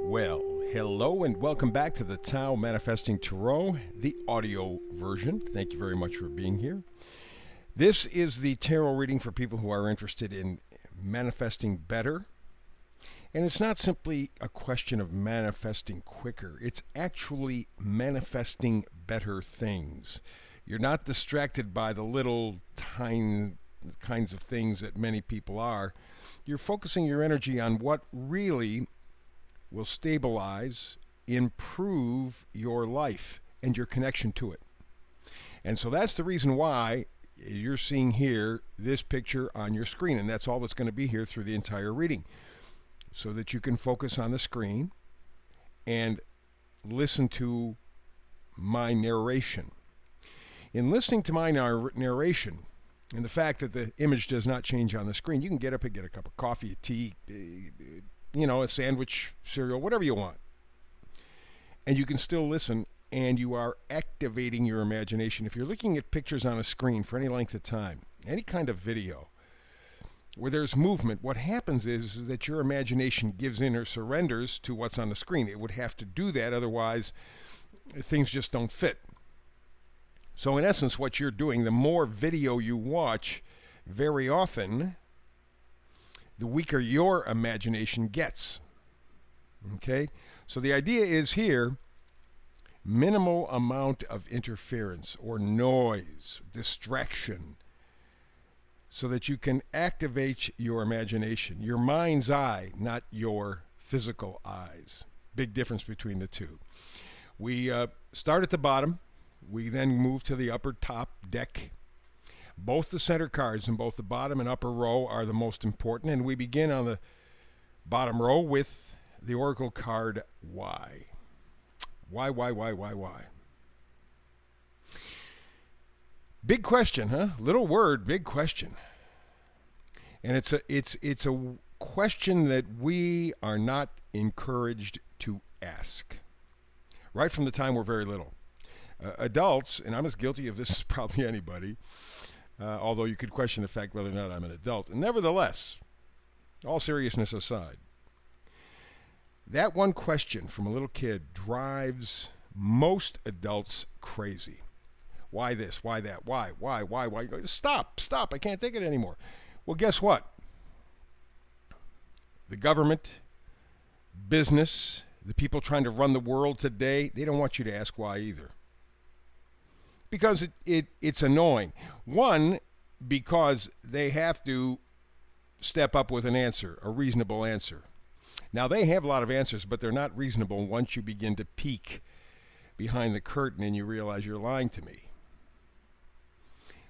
Well, hello and welcome back to the Tao Manifesting Tarot, the audio version. Thank you very much for being here. This is the tarot reading for people who are interested in manifesting better. And it's not simply a question of manifesting quicker, it's actually manifesting better things. You're not distracted by the little tiny kinds of things that many people are. You're focusing your energy on what really will stabilize, improve your life and your connection to it. And so that's the reason why you're seeing here this picture on your screen, and that's all that's going to be here through the entire reading, so that you can focus on the screen and listen to my narration. In listening to my narration, and the fact that the image does not change on the screen, you can get up and get a cup of coffee, a tea, a sandwich, cereal, whatever you want. And you can still listen, and you are activating your imagination. If you're looking at pictures on a screen for any length of time, any kind of video, where there's movement, what happens is that your imagination gives in or surrenders to what's on the screen. It would have to do that, otherwise things just don't fit. So in essence, what you're doing, the more video you watch, very often, the weaker your imagination gets. Okay? So the idea is here, minimal amount of interference or noise, distraction, so that you can activate your imagination, your mind's eye, not your physical eyes. Big difference between the two. We start at the bottom. We then move to the upper top deck. Both the center cards in both the bottom and upper row are the most important, and we begin on the bottom row with the oracle card Why. Why? Big question, huh? Little word, big question. And it's a question that we are not encouraged to ask right from the time we're very little. Adults, and I'm as guilty of this as probably anybody, although you could question the fact whether or not I'm an adult. And nevertheless, all seriousness aside, that one question from a little kid drives most adults crazy. Why this? Why that? Why? Stop, I can't take it anymore. Well, guess what? The government, business, the people trying to run the world today, they don't want you to ask why either. Because it's annoying. One, because they have to step up with an answer, a reasonable answer. Now, they have a lot of answers, but they're not reasonable once you begin to peek behind the curtain and you realize you're lying to me.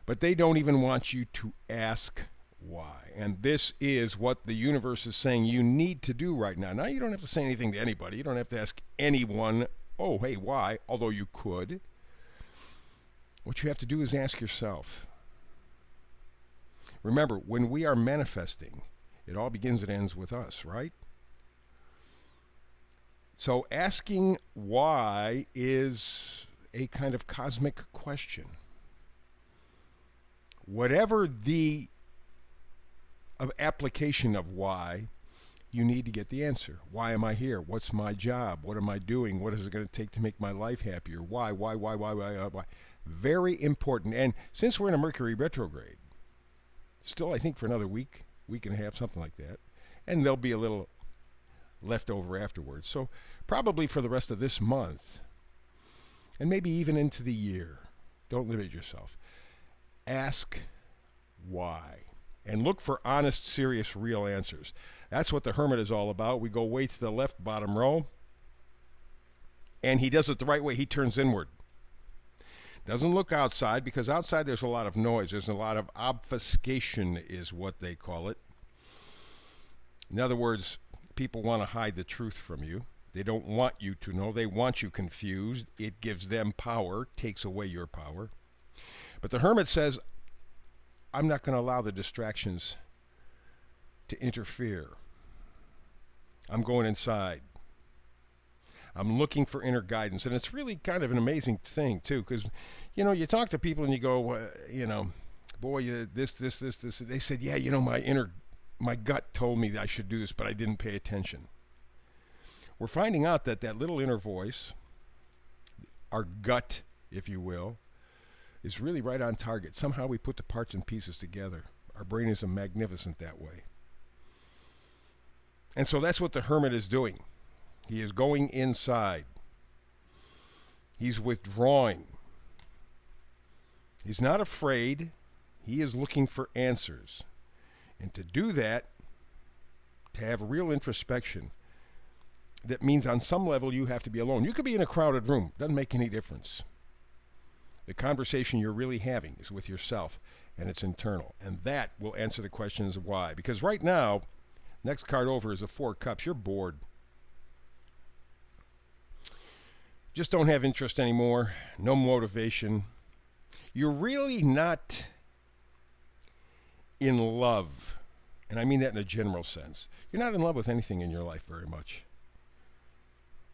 But they don't even want you to ask why. And this is what the universe is saying you need to do right now. Now, you don't have to say anything to anybody. You don't have to ask anyone, oh, hey, why? Although you could. What you have to do is ask yourself. Remember, when we are manifesting, it all begins and ends with us, right? So asking why is a kind of cosmic question. Whatever the application of why, you need to get the answer. Why am I here? What's my job? What am I doing? What is it going to take to make my life happier? Why? Very important. And since we're in a Mercury retrograde, still I think for another week and a half, something like that, and there'll be a little left over afterwards. So probably for the rest of this month, and maybe even into the year, don't limit yourself. Ask why. And look for honest, serious, real answers. That's what the Hermit is all about. We go way to the left bottom row, and he does it the right way. He turns inward. Doesn't look outside, because outside there's a lot of noise. There's a lot of obfuscation is what they call it. In other words, people want to hide the truth from you. They don't want you to know. They want you confused. It gives them power, takes away your power. But the Hermit says, I'm not going to allow the distractions to interfere. I'm going inside. I'm looking for inner guidance. And it's really kind of an amazing thing, too, because, you talk to people and you go, this. They said, yeah, my gut told me that I should do this, but I didn't pay attention. we're finding out that that little inner voice, our gut, if you will, is really right on target. Somehow we put the parts and pieces together. Our brain is magnificent that way. And so that's what the hermit is doing. He is going inside. He's withdrawing. He's not afraid. He is looking for answers. And to do that, to have real introspection, that means on some level you have to be alone. You could be in a crowded room. Doesn't make any difference. The conversation you're really having is with yourself, and it's internal. And that will answer the questions of why. Because right now, next card over is a 4 cups. You're bored. Just don't have interest anymore. No motivation. You're really not in love. And I mean that in a general sense. You're not in love with anything in your life very much.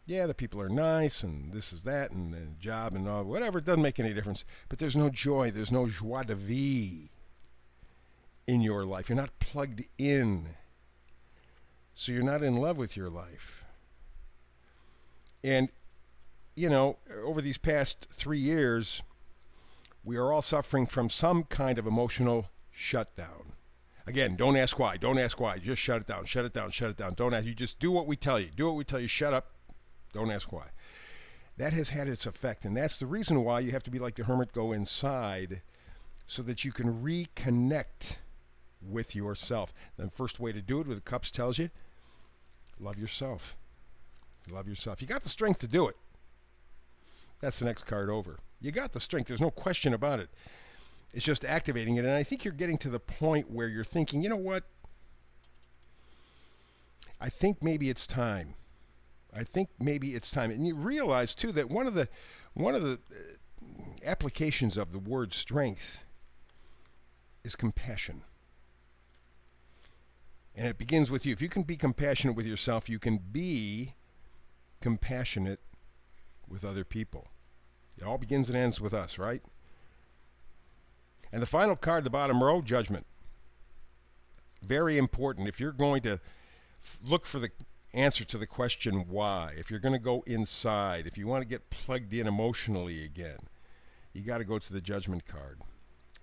Yeah, the people are nice, and this is that, and the job, and all, whatever. It doesn't make any difference. But there's no joy. There's no joie de vivre in your life. You're not plugged in. So you're not in love with your life. And, you know, over these past 3 years, we are all suffering from some kind of emotional shutdown. Again, don't ask why. Don't ask why. Just shut it down. Shut it down. Shut it down. Don't ask. You just do what we tell you. Do what we tell you. Shut up. Don't ask why. That has had its effect. And that's the reason why you have to be like the hermit, go inside, so that you can reconnect with yourself. The first way to do it, with the cups tells you, love yourself. Love yourself. You got the strength to do it. That's the next card over. You got the strength. There's no question about it. It's just activating it. And I think you're getting to the point where you're thinking, you know what? I think maybe it's time. And you realize too that one of the applications of the word strength is compassion. And it begins with you. If you can be compassionate with yourself, you can be compassionate with other people. It all begins and ends with us, right? And the final card, the bottom row, judgment. Very important. If you're going to look for the answer to the question why, if you're going to go inside, if you want to get plugged in emotionally again, you got to go to the judgment card.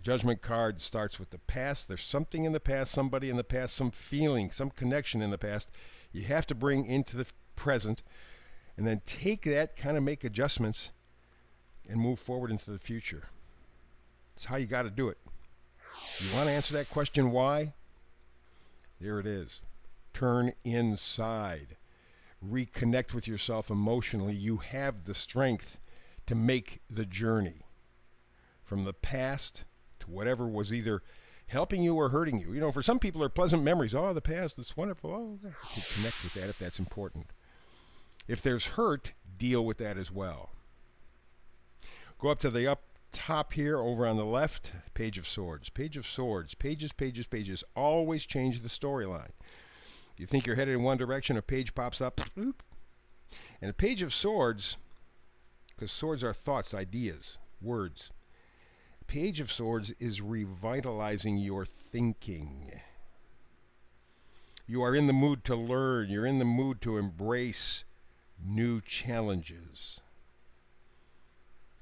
Judgment card starts with the past. There's something in the past, somebody in the past, some feeling, some connection in the past. You have to bring into the present, and then take that, kind of make adjustments, and move forward into the future. That's how you got to do it. You want to answer that question why? There it is. Turn inside. Reconnect with yourself emotionally. You have the strength to make the journey from the past to whatever was either helping you or hurting you. You know, for some people, are pleasant memories. Oh, the past, it's wonderful. Oh, you can connect with that if that's important. If there's hurt, deal with that as well. Go up to the up top here, over on the left, Page of Swords. Page of Swords. Pages, pages, pages. Always change the storyline. You think you're headed in one direction, a page pops up. Bloop. And a Page of Swords, because swords are thoughts, ideas, words. Page of Swords is revitalizing your thinking. You are in the mood to learn. You're in the mood to embrace new challenges.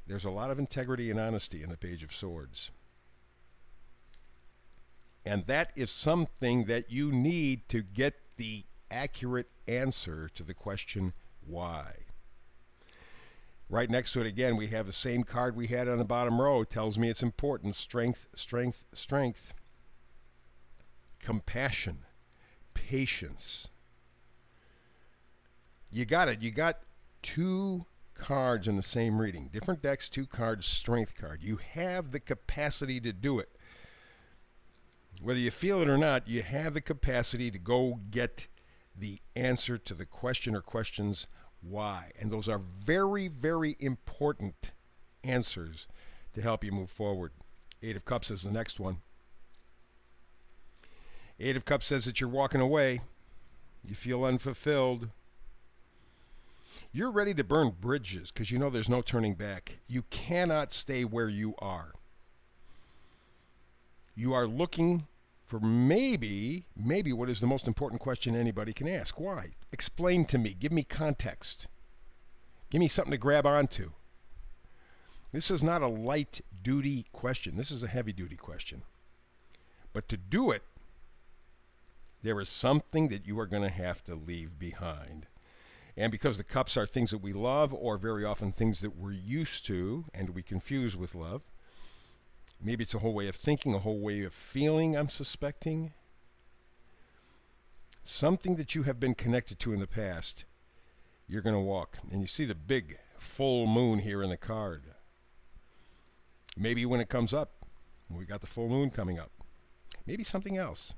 There's a lot of integrity and honesty in the Page of Swords. And that is something that you need to get the accurate answer to the question, why? Right next to it again, we have the same card we had on the bottom row. It tells me it's important. Strength, strength, strength. Compassion, patience. You got it. You got 2 cards in the same reading. Different decks, 2 cards, strength card. You have the capacity to do it. Whether you feel it or not, you have the capacity to go get the answer to the question or questions why. And those are very, very important answers to help you move forward. 8 of Cups is the next one. 8 of Cups says that you're walking away. You feel unfulfilled. You're ready to burn bridges because you know there's no turning back. You cannot stay where you are. You are looking for maybe what is the most important question anybody can ask. Why? Explain to me. Give me context. Give me something to grab onto. This is not a light-duty question. This is a heavy-duty question. But to do it, there is something that you are going to have to leave behind. And because the cups are things that we love, or very often things that we're used to and we confuse with love, maybe it's a whole way of thinking, a whole way of feeling, I'm suspecting. Something that you have been connected to in the past, you're going to walk. And you see the big full moon here in the card. Maybe when it comes up, we got the full moon coming up. Maybe something else.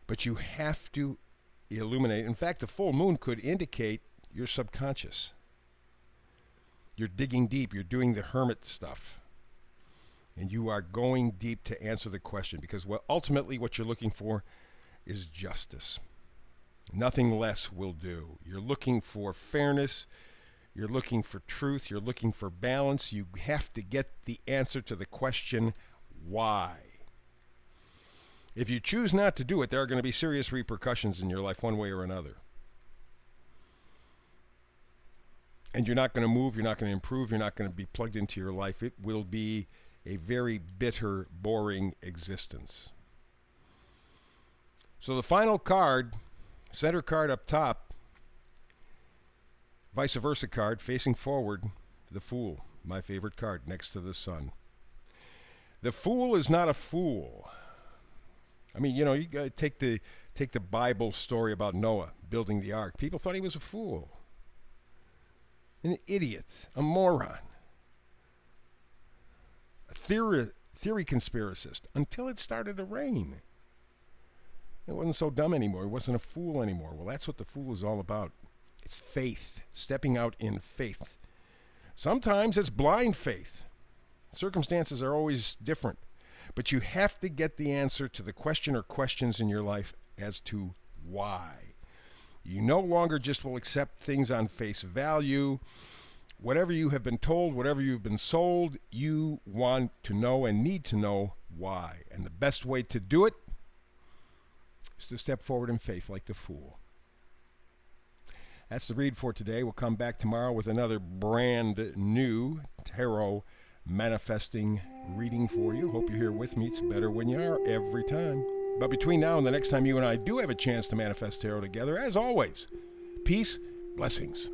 But you have to illuminate. In fact, the full moon could indicate your subconscious. You're digging deep. You're doing the hermit stuff. And you are going deep to answer the question, because ultimately what you're looking for is justice. Nothing less will do. You're looking for fairness. You're looking for truth. You're looking for balance. You have to get the answer to the question, why? If you choose not to do it, there are going to be serious repercussions in your life one way or another. And you're not going to move. You're not going to improve. You're not going to be plugged into your life. It will be a very bitter, boring existence. So the final card, center card up top, vice versa card facing forward, the Fool, my favorite card, next to the Sun. The Fool is not a fool. I mean, you got to take the Bible story about Noah building the ark. People thought he was a fool, an idiot, a moron, a theory conspiracist, until it started to rain. It wasn't so dumb anymore. He wasn't a fool anymore. Well, that's what the Fool is all about. It's faith, stepping out in faith. Sometimes it's blind faith. Circumstances are always different. But you have to get the answer to the question or questions in your life as to why. You no longer just will accept things on face value. Whatever you have been told, whatever you've been sold, you want to know and need to know why. And the best way to do it is to step forward in faith like the Fool. That's the read for today. We'll come back tomorrow with another brand new tarot manifesting reading for you. Hope you're here with me. It's better when you are every time. But between now and the next time you and I do have a chance to manifest tarot together, as always, peace, blessings.